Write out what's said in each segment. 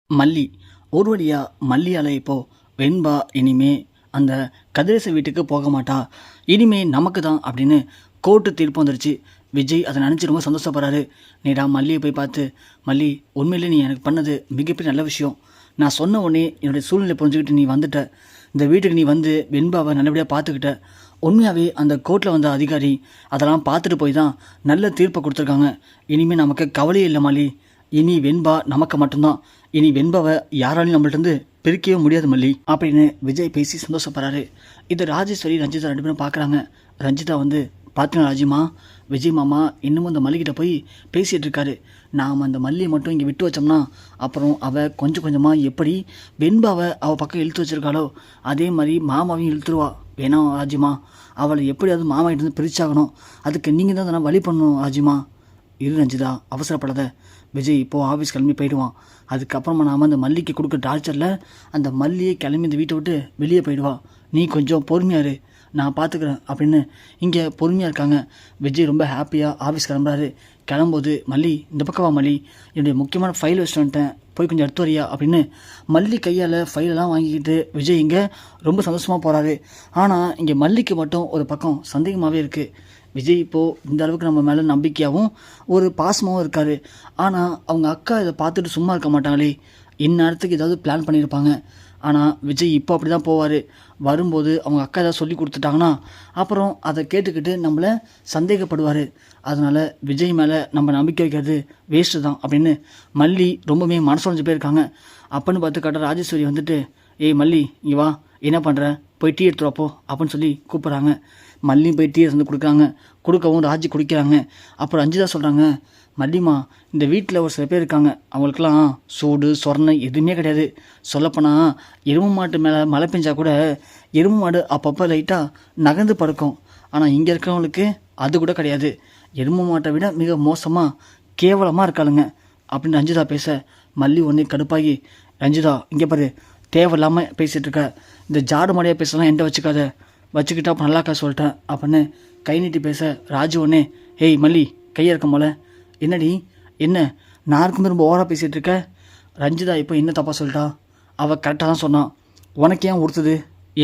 மல்லி. ஒரு வழியா மல்லியால இப்போ வெண்பா இனிமே அந்த கதிரேச வீட்டுக்கு போக மாட்டா. இனிமே நமக்கு தான் அப்படின்னு கோர்ட்டு தீர்ப்பு வந்துருச்சு. விஜய் அதை நினச்சி ரொம்ப சந்தோஷப்படுறாரு. நேரா மல்லியை போய் பார்த்து, மல்லி உண்மையிலே நீ எனக்கு பண்ணது மிகப்பெரிய நல்ல விஷயம். நான் சொன்ன உடனே என்னுடைய சூழ்நிலை புரிஞ்சுக்கிட்டு நீ வந்துட்ட. இந்த வீட்டுக்கு நீ வந்து வெண்பாவை நல்லபடியாக பார்த்துக்கிட்ட. உண்மையாகவே அந்த கோர்ட்டில் வந்த அதிகாரி அதெல்லாம் பார்த்துட்டு போய் தான் நல்ல தீர்ப்பை கொடுத்துருக்காங்க. இனிமேல் நமக்கு கவலையே இல்லை மல்லி. இனி வெண்பா நமக்கு மட்டும்தான். இனி வெண்பாவை யாராலையும் நம்மள்ட்ட பிரிக்கவே முடியாது மல்லி அப்படின்னு விஜய் பேசி சந்தோஷப்படுறாரு. இது ராஜேஸ்வரி ரஞ்சிதா ரெண்டு பேரும் பார்க்குறாங்க. ரஞ்சிதா வந்து, பார்த்தீங்களா ராஜிமா, விஜய் மாமா இன்னமும் அந்த மல்லிகிட்ட போய் பேசிகிட்டு இருக்காரு. நாம் அந்த மல்லியை மட்டும் இங்கே விட்டு வச்சோம்னா அப்புறம் அவள் கொஞ்சம் கொஞ்சமாக எப்படி வெண்பாவை அவள் பக்கம் இழுத்து வச்சிருக்காளோ அதே மாதிரி மாமாவையும் இழுத்துருவா. வேணாம் ராஜிமா, அவளை எப்படியாவது மாமாகிட்ட பிரிச்சாகணும். அதுக்கு நீங்கள் தான் வழி பண்ணணும் ராஜிமா. இரு ரஞ்சிதா, அவசரப்படாத. விஜய் இப்போது ஆஃபீஸ் கிளம்பி போயிடுவான். அதுக்கப்புறமா நாம் அந்த மல்லிக்கு கொடுக்க டார்ச்சரில் அந்த மல்லியை கிளம்பி இந்த வீட்டை விட்டு வெளியே போயிடுவா. நீ கொஞ்சம் பொறுமையாரு, நான் பார்த்துக்கிறேன் அப்படின்னு இங்கே பொறுமையாக இருக்காங்க. விஜய் ரொம்ப ஹாப்பியாக ஆஃபீஸ் கிளம்புறாரு. கிளம்போது, மல்லி இந்த பக்கம் வா மல்லி, என்னுடைய முக்கியமான ஃபைல் வச்சுட்டு வந்துட்டேன், போய் கொஞ்சம் எடுத்து வரியா அப்படின்னு மல்லி கையால் ஃபைலெல்லாம் வாங்கிக்கிட்டு விஜய் இங்கே ரொம்ப சந்தோஷமாக போகிறாரு. ஆனால் இங்கே மல்லிக்கு மட்டும் ஒரு பக்கம் சந்தேகமாகவே இருக்குது. விஜய் இப்போது இந்த அளவுக்கு நம்ம மேலே நம்பிக்கையாகவும் ஒரு பாசமாகவும் இருக்கார். ஆனால் அவங்க அக்கா இதை பார்த்துட்டு சும்மா இருக்க மாட்டாங்களே, இந்நேரத்துக்கு ஏதாவது பிளான் பண்ணியிருப்பாங்க. ஆனால் விஜய் இப்போ அப்படி தான் போவார். வரும்போது அவங்க அக்கா ஏதாவது சொல்லி கொடுத்துட்டாங்கன்னா அப்புறம் அதை கேட்டுக்கிட்டு நம்மளை சந்தேகப்படுவார். அதனால் விஜய் மேலே நம்ம நம்பிக்கை வைக்கிறது வேஸ்ட்டு தான் அப்படின்னு மல்லி ரொம்பவே மனசுடைஞ்சு போயிருக்காங்க. அப்பன்னு பார்த்து கட்ட ராஜேஸ்வரி வந்துட்டு, ஏய் மல்லி இங்கே வா, என்ன பண்ணுற, போய் டீ எடுத்துட்டு வாப்போ அப்படின்னு சொல்லி கூப்பிட்றாங்க. மல்லியும் போய் டீ வந்து கொடுக்குறாங்க. கொடுக்கவும் ராஜி குடிக்கிறாங்க. அப்புறம் ரஞ்சிதா சொல்கிறாங்க, மல்லிமா, இந்த வீட்டில் ஒரு சில பேர் இருக்காங்க, அவங்களுக்கெல்லாம் சூடு சொரணை எதுவுமே கிடையாது. சொல்லப்போனால் எருமை மாட்டு மேலே மழை பெஞ்சா கூட எருமை மாடு அப்பப்போ லைட்டாக நகர்ந்து படுக்கும். ஆனால் இங்கே இருக்கிறவங்களுக்கு அது கூட கிடையாது. எருமை மாட்டை விட மிக மோசமாக கேவலமாக இருக்காளுங்க அப்படின்னு ரஞ்சிதா பேச, மல்லி ஒன்றே கடுப்பாகி, ரஞ்சிதா இங்கே பாரு, தேவையில்லாமல் பேசிகிட்டு இருக்க, இந்த ஜாடு மாடியாக பேசலாம் என்கிட்ட வச்சுக்காத, வச்சுக்கிட்டா அப்போ நல்லாக்கா சொல்லிட்டேன் அப்படின்னு கை நீட்டி பேச, ராஜு ஒன்னே, ஏய் மல்லி கையை இருக்க போல, என்னடி என்ன நான் இருக்கும்போது ரொம்ப ஓவராக பேசிகிட்டு இருக்க. ரஞ்சிதா இப்போ என்ன தப்பாக சொல்லிட்டா? அவள் கரெக்டாக தான் சொன்னான். உனக்கு ஏன் உறுத்துது?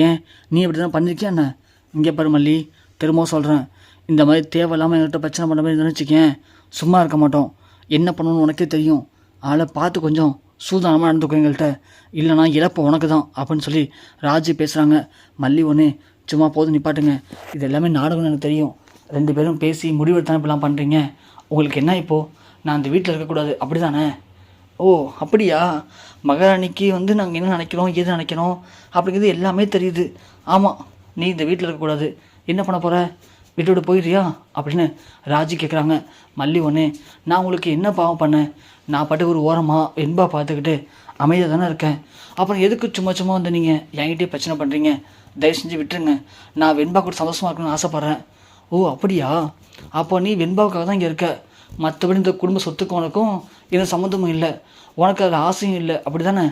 ஏன் நீ இப்படி தான் பண்ணியிருக்கியா என்ன? இங்கே பாரு மல்லி, திரும்பவும் சொல்கிறேன், இந்த மாதிரி தேவையில்லாமல் எங்கள்கிட்ட பிரச்சனை பண்ண மாதிரி நினச்சிக்கேன், சும்மா இருக்க மாட்டோம். என்ன பண்ணணும்னு உனக்கே தெரியும். ஆளை பார்த்து கொஞ்சம் சூதானமாக நடந்துக்கும் எங்கள்கிட்ட, இல்லைனா இழப்பு உனக்கு தான் அப்படின்னு சொல்லி ராஜு பேசுகிறாங்க. மல்லி ஒன்று, சும்மா போதும் நிப்பாட்டுங்க, இது எல்லாமே நாடகம்னு எனக்கு தெரியும். ரெண்டு பேரும் பேசி முடிவெடுத்தானே இப்படிலாம் பண்ணுறீங்க. உங்களுக்கு என்ன இப்போது, நான் இந்த வீட்டில் இருக்கக்கூடாது அப்படி தானே? ஓ அப்படியா? மகாராணிக்கு வந்து நாங்கள் என்ன நினைக்கிறோம் எது நினைக்கிறோம் அப்படிங்கிறது எல்லாமே தெரியுது. ஆமாம், நீ இந்த வீட்டில் இருக்கக்கூடாது, என்ன பண்ண போகிற, வீட்டை விட்டு போயிடுறியா அப்படின்னு ராஜி கேட்குறாங்க. மல்லி ஒன்று, நான் உங்களுக்கு என்ன பாவம் பண்ணேன்? நான் பாட்டுக்கு ஒரு ஓரமாக வெண்பா பார்த்துக்கிட்டு அமைதியாக தானே இருக்கேன். அப்புறம் எதுக்கு சும்மா சும்மா வந்து நீங்கள் என்கிட்டயே பிரச்சனை பண்ணுறீங்க? தயவு செஞ்சு விட்டுருங்க, நான் வெண்பா கூட சந்தோஷமாக இருக்கணும்னு ஆசைப்பட்றேன். ஓ அப்படியா? அப்போ நீ வெண்பாவுக்காக தான் இங்கே இருக்க, மற்றபடி இந்த குடும்ப சொத்துக்கு உனக்கும் எந்த சம்மந்தமும் இல்லை, உனக்கு அதில் ஆசையும் இல்லை அப்படி தானே?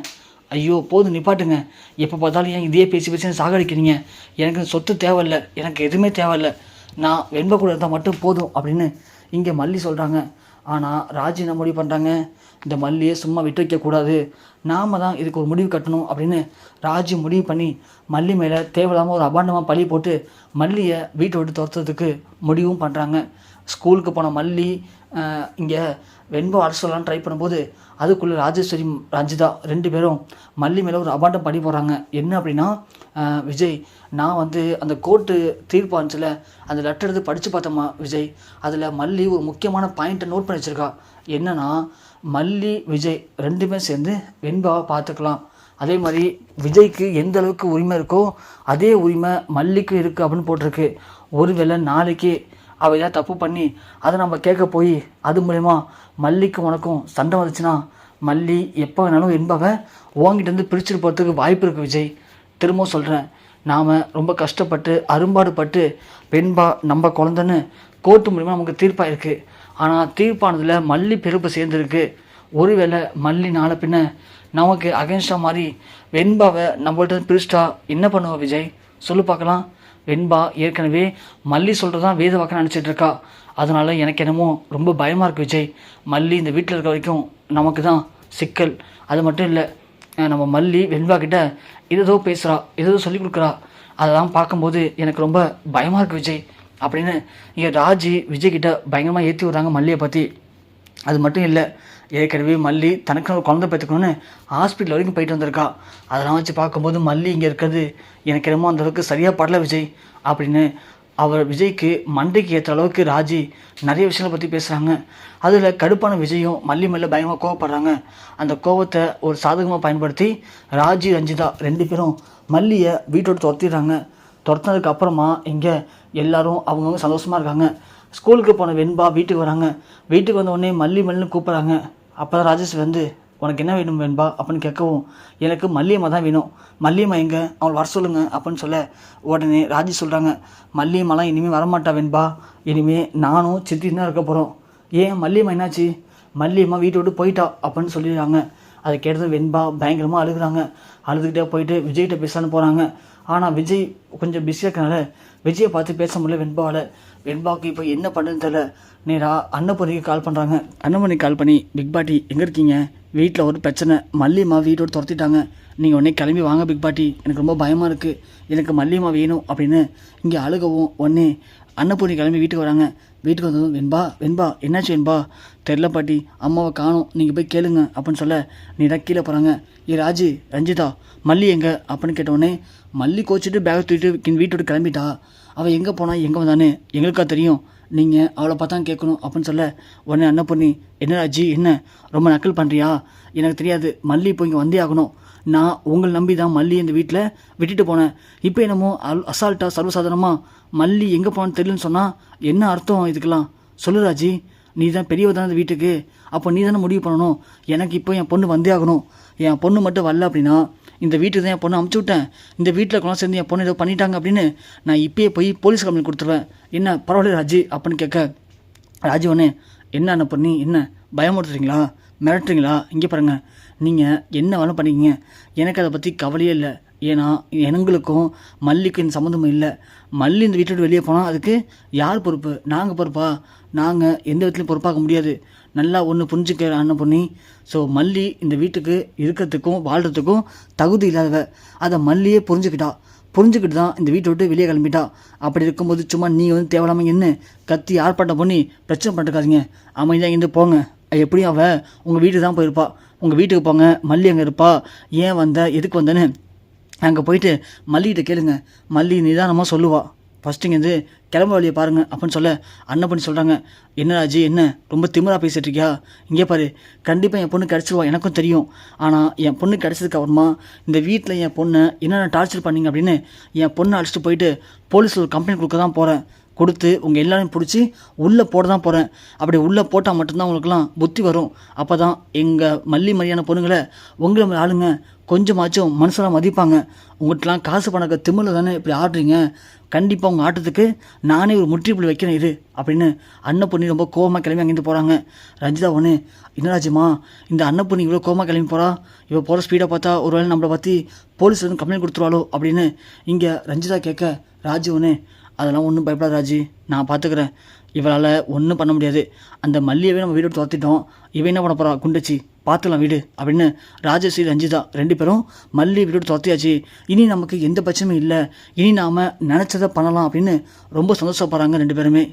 ஐயோ போதும் நிப்பாட்டுங்க, எப்போ பார்த்தாலும் ஏன் இதே பேசி பேசி சாகடிக்கிறீங்க? எனக்கு இந்த சொத்து தேவையில்லை, எனக்கு எதுவுமே தேவையில்லை, நான் வெண்பா கூட இருந்தால் மட்டும் போதும் அப்படின்னு இங்கே மல்லி சொல்கிறாங்க. ஆனால் ராஜி என்ன முடிவு பண்ணுறாங்க, இந்த மல்லியை சும்மா விட்டு வைக்கக்கூடாது, நாம் தான் இதுக்கு ஒரு முடிவு கட்டணும் அப்படின்னு ராஜி முடிவு பண்ணி மல்லி மேலே தேவையில்லாமல் ஒரு அபாண்டமாக பழி போட்டு மல்லியை வீட்டை விட்டு துரத்துறதுக்கு முடிவும் பண்ணுறாங்க. ஸ்கூலுக்கு போன மல்லி இங்கே வெண்பா வர சொல்லலான்னு ட்ரை பண்ணும்போது அதுக்குள்ளே ராஜேஸ்வரி ரஞ்சிதா ரெண்டு பேரும் மல்லி மேலே ஒரு அபாண்டம் பழி போடுறாங்க. என்ன அப்படின்னா, விஜய், நான் வந்து அந்த கோர்ட்டு தீர்ப்பு இருந்துச்சுல, அந்த லெட்டர் எடுத்து படித்து பார்த்தோம்மா விஜய், அதில் மல்லி ஒரு முக்கியமான பாயிண்ட்டை நோட் பண்ணி வச்சுருக்கா. என்னன்னா, மல்லி விஜய் ரெண்டுமே சேர்ந்து வெண்பாவை பார்த்துக்கலாம். அதே மாதிரி விஜய்க்கு எந்த அளவுக்கு உரிமை இருக்கோ அதே உரிமை மல்லிக்கு இருக்குது அப்படின்னு போட்டிருக்கு. ஒருவேளை நாளைக்கு அவள் ஏதாவது தப்பு பண்ணி அதை நம்ம கேட்க போய் அது மூலயமா மல்லிக்கு உனக்கும் சண்டை வந்துச்சுன்னா மல்லி எப்போ வேணாலும் வெண்பாவை ஓங்கிட்டேருந்து பிரிச்சுட்டு போகிறதுக்கு வாய்ப்பு இருக்குது விஜய். திரும்பவும் சொல்கிறேன், நாம் ரொம்ப கஷ்டப்பட்டு அரும்பாடுபட்டு வெண்பா நம்ம குழந்தைன்னு கோர்ட்டு மூலிமா நமக்கு தீர்ப்பாயிருக்கு. ஆனால் தீர்ப்பானதில் மல்லி பெருப்பு சேர்ந்துருக்கு. ஒருவேளை மல்லி நாளை பின்ன நமக்கு அகென்ஸ்டாக மாதிரி வெண்பாவை நம்மள்ட்ட பிரிச்சிட்டா என்ன பண்ணுவோம் விஜய், சொல்லு பார்க்கலாம். வெண்பா ஏற்கனவே மல்லி சொல்கிறது தான் வேத வாக்க நினச்சிட்ருக்கா. அதனால் எனக்கு என்னமோ ரொம்ப பயமாக இருக்குது விஜய். மல்லி இந்த வீட்டில் இருக்க வரைக்கும் நமக்கு தான் சிக்கல். அது மட்டும் இல்லை, நம்ம மல்லி வெண்பா கிட்ட ஏதேதோ பேசுகிறா, ஏதேதோ சொல்லிக் கொடுக்குறா. அதெல்லாம் பார்க்கும்போது எனக்கு ரொம்ப பயமாக இருக்குது விஜய் அப்படின்னு இங்கே ராஜி விஜய் கிட்ட பயங்கரமாக ஏற்றி விட்றாங்க மல்லியை பற்றி. அது மட்டும் இல்லை, ஏற்கனவே மல்லி தனக்குன்னு ஒரு குழந்தை பெற்றுக்கணும்னு ஹாஸ்பிட்டல் வரைக்கும் போயிட்டு வந்திருக்கா. அதெல்லாம் வச்சு பார்க்கும்போது மல்லி இங்கே இருக்கிறது எனக்கு என்னமோ அந்தளவுக்கு சரியாக படல விஜய் அப்படின்னு அவர் விஜய்க்கு மண்டைக்கு ஏற்ற அளவுக்கு ராஜி நிறைய விஷயங்களை பற்றி பேசுகிறாங்க. அதில் கடுப்பான விஜயும் மல்லி மேலே பயங்கரமாக கோவப்படுறாங்க. அந்த கோவத்தை ஒரு சாதகமாக பயன்படுத்தி ராஜி ரஞ்சிதா 2 பேரும் மல்லியை வீட்டோடு துரத்திடுறாங்க. துரத்துனதுக்கு அப்புறமா இங்கே எல்லாரும் அவங்கவுங்க சந்தோஷமாக இருக்காங்க. ஸ்கூலுக்கு போன வெண்பா வீட்டுக்கு வராங்க. வீட்டுக்கு வந்த உடனே மல்லி மல்லின்னு கூப்பிட்றாங்க. அப்போ தான் ராஜேஷ் வந்து உனக்கு என்ன வேணும் வெண்பா அப்படின்னு கேட்கவும், எனக்கு மல்லியம்மா தான் வேணும், மல்லியம்மா எங்கே, அவள் வர சொல்லுங்கள் அப்படின்னு சொல்ல உடனே ராஜி சொல்கிறாங்க, மல்லியம்மாலாம் இனிமேல் வரமாட்டா வெண்பா, இனிமேல் நானும் சித்தி தான் இருக்க போகிறோம். ஏன் மல்லியம்மா என்னாச்சு, மல்லியம்மா வீட்டை விட்டு போயிட்டா அப்படின்னு சொல்லிடுறாங்க. அதை கேட்டது வெண்பா பயங்கரமாக அழுகுறாங்க. அழுதுகிட்டே போயிட்டு விஜய்கிட்ட பேசலான்னு போகிறாங்க. ஆனால் விஜய் கொஞ்சம் பிஸியாக இருக்கனால விஜயை பார்த்து பேச முடியல வெண்பாவால். வெண்பாவுக்கு இப்போ என்ன பண்ணுறதுன்னு தெரியல. நேராக அன்னபூர்ணிக்கு கால் பண்ணுறாங்க. அன்னபூர்ணிக்கு கால் பண்ணி, பிக் பாட்டி எங்கே இருக்கீங்க, வீட்டில் ஒரு பிரச்சனை, மல்லியம்மா வீட்டோடு துரத்திட்டாங்க, நீங்கள் உடனே கிளம்பி வாங்க பிக் பாட்டி, எனக்கு ரொம்ப பயமாக இருக்குது, எனக்கு மல்லியம்மா வேணும் அப்படின்னு இங்கே அழுகவும் உடனே அன்னபூர்ணி கிளம்பி வீட்டுக்கு வராங்க. வீட்டுக்கு வந்ததும் வெண்பா என்னாச்சு வெண்பா, தெரில பாட்டி, அம்மாவை காணும், நீங்கள் போய் கேளுங்க அப்படின்னு சொல்ல நீடாக கீழே போகிறாங்க. ராஜி ரஞ்சிதா மல்லி எங்கே அப்படின்னு கேட்டவுடனே மல்லி கோச்சிட்டு பேக் தூக்கிட்டு வீட்டோடு கிளம்பிட்டா, அவள் எங்கே போனால் எங்கே வந்தானே எங்களுக்கா தெரியும், நீங்கள் அவளை பார்த்தா கேட்கணும் அப்படின்னு சொல்ல உடனே அன்னபூர்ணி, என்ன ராஜி என்ன ரொம்ப நக்கல் பண்ணுறியா, எனக்கு தெரியாது, மல்லி இப்போ இங்கே வந்தே ஆகணும், நான் உங்களை நம்பி தான் மல்லி இந்த வீட்டில் விட்டுட்டு போனேன், இப்போ என்னமோ அசால்ட்டாக சர்வசாதாரணமாக மல்லி எங்கே போனான்னு தெரியலன்னு சொன்னால் என்ன அர்த்தம் இதுக்கெல்லாம், சொல்லு ராஜி, நீ தான் பெரியவ தானே வீட்டுக்கு, அப்போ நீ தானே முடிவு பண்ணணும், எனக்கு இப்போ என் பொண்ணு வந்தே ஆகணும், என் பொண்ணு மட்டும் வரல அப்படின்னா இந்த வீட்டுக்கு தான் என் பொண்ணு அமுச்சு விட்டேன், இந்த வீட்டில் கூட சேர்ந்து என் பொண்ணு ஏதோ பண்ணிட்டாங்க அப்படின்னு நான் இப்போயே போய் போலீஸ் கம்ப்ளைண்ட் கொடுத்துருவேன், என்ன பரவாயில்ல ராஜி அப்படின்னு கேட்க ராஜி ஒன்று, என்ன அன்னபூர்ணி என்ன பயமுறுத்துறீங்களா, மிரட்டுறீங்களா, இங்கே பாருங்கள், நீங்கள் என்ன வேணும் பண்ணிக்கிங்க, எனக்கு அதை பற்றி கவலையே இல்லை, ஏன்னா எங்களுக்கும் மல்லிக்கும் இந்த சம்மந்தமும் இல்லை, மல்லி இந்த வீட்டை விட்டு வெளியே போனால் அதுக்கு யார் பொறுப்பு, நாங்கள் பொறுப்பா, நாங்கள் எந்த விதத்துலையும் பொறுப்பாக்க முடியாது, நல்லா ஒன்று புரிஞ்சுக்கிற அன்னபூர்ணி, ஸோ மல்லி இந்த வீட்டுக்கு இருக்கிறதுக்கும் வாழ்கிறதுக்கும் தகுதி இல்லாதவ, அதை மல்லியே புரிஞ்சுக்கிட்டு தான் இந்த வீட்டை விட்டு வெளியே கிளம்பிட்டா, அப்படி இருக்கும்போது சும்மா நீங்கள் வந்து தேவையில்லாமல் என்ன கத்தி ஆர்ப்பாட்டம் பண்ணி பிரச்சனை பண்ணிருக்காதீங்க, அமைதியாக இருந்து போங்க, எப்படியும் அவள் உங்கள் வீட்டுக்கு தான் போயிருப்பா, உங்கள் வீட்டுக்கு போங்க, மல்லி அங்கே இருப்பா, ஏன் வந்த எதுக்கு வந்தேன்னு அங்கே போயிட்டு மல்லிகிட்ட கேளுங்க, மல்லி நிதானமாக சொல்லுவா, ஃபஸ்ட்டு இங்கேருந்து கிளம்ப வழியை பாருங்கள் அப்படின்னு சொல்ல அன்னபூர்ணி சொல்கிறாங்க, என்ன ராஜி என்ன ரொம்ப திமிராக பேசிகிட்டு இருக்கியா, இங்கே பாரு, கண்டிப்பாக என் பொண்ணு கிடச்சிருவா எனக்கும் தெரியும், ஆனால் என் பொண்ணு கிடச்சதுக்கு அப்புறமா இந்த வீட்டில் என் பொண்ணை என்னென்ன டார்ச்சர் பண்ணிங்க அப்படின்னு என் பொண்ணை அழைச்சிட்டு போயிட்டு போலீஸில் ஒரு கம்ப்ளைண்ட் கொடுக்க தான் போகிறேன், கொடுத்து உங்கள் எல்லாரையும் பிடிச்சி உள்ளே போட தான் போகிறேன், அப்படி உள்ளே போட்டால் மட்டும்தான் உங்களுக்குலாம் புத்தி வரும், அப்போ தான் எங்கள் மல்லி மாதிரியான பொண்ணுங்களை உங்களை மாதிரி ஆளுங்க கொஞ்சமாச்சும் மனுஷனாக மதிப்பாங்க, உங்கள்கிட்டலாம் காசு பணக்க திமிரில் தானே இப்படி ஆடுறீங்க, கண்டிப்பாக உங்கள் ஆட்டத்துக்கு நானே ஒரு முற்றுப்புள்ளி வைக்கிறேன் இது அப்படின்னு அன்னபூர்ணி ரொம்ப கோவமாக கிளம்பி அங்கேருந்து போகிறாங்க. ரஞ்சிதா ஒன்று, என்னராஜுமா இந்த அன்னபூர்ணி இவ்வளோ கோவமாக கிளம்பி போகிறா, இவள் போகிற ஸ்பீடாக பார்த்தா ஒரு வேளை நம்மளை பற்றி போலீஸ் வந்து கம்ப்ளைண்ட் கொடுத்துருவாளோ அப்படின்னு இங்கே ரஞ்சிதா கேட்க ராஜு ஒன்று, அதெல்லாம் ஒன்றும் பயப்படாத ராஜி, நான் பார்த்துக்கிறேன், இவளால் ஒன்றும் பண்ண முடியாது, அந்த மல்லியவே நம்ம வீடு துரத்திட்டோம், இவன் என்ன பண்ண போகிறா குண்டச்சி, பார்த்துக்கலாம் வீடு அப்படின்னு ராஜஸ்ரீ ரஞ்சிதா 2 பேரும் மல்லி வீடு துரத்தியாச்சு, இனி நமக்கு எந்த பிரச்சனையும் இல்லை, இனி நாம் நினச்சதை பண்ணலாம் அப்படின்னு ரொம்ப சந்தோஷப்படுறாங்க 2 பேருமே.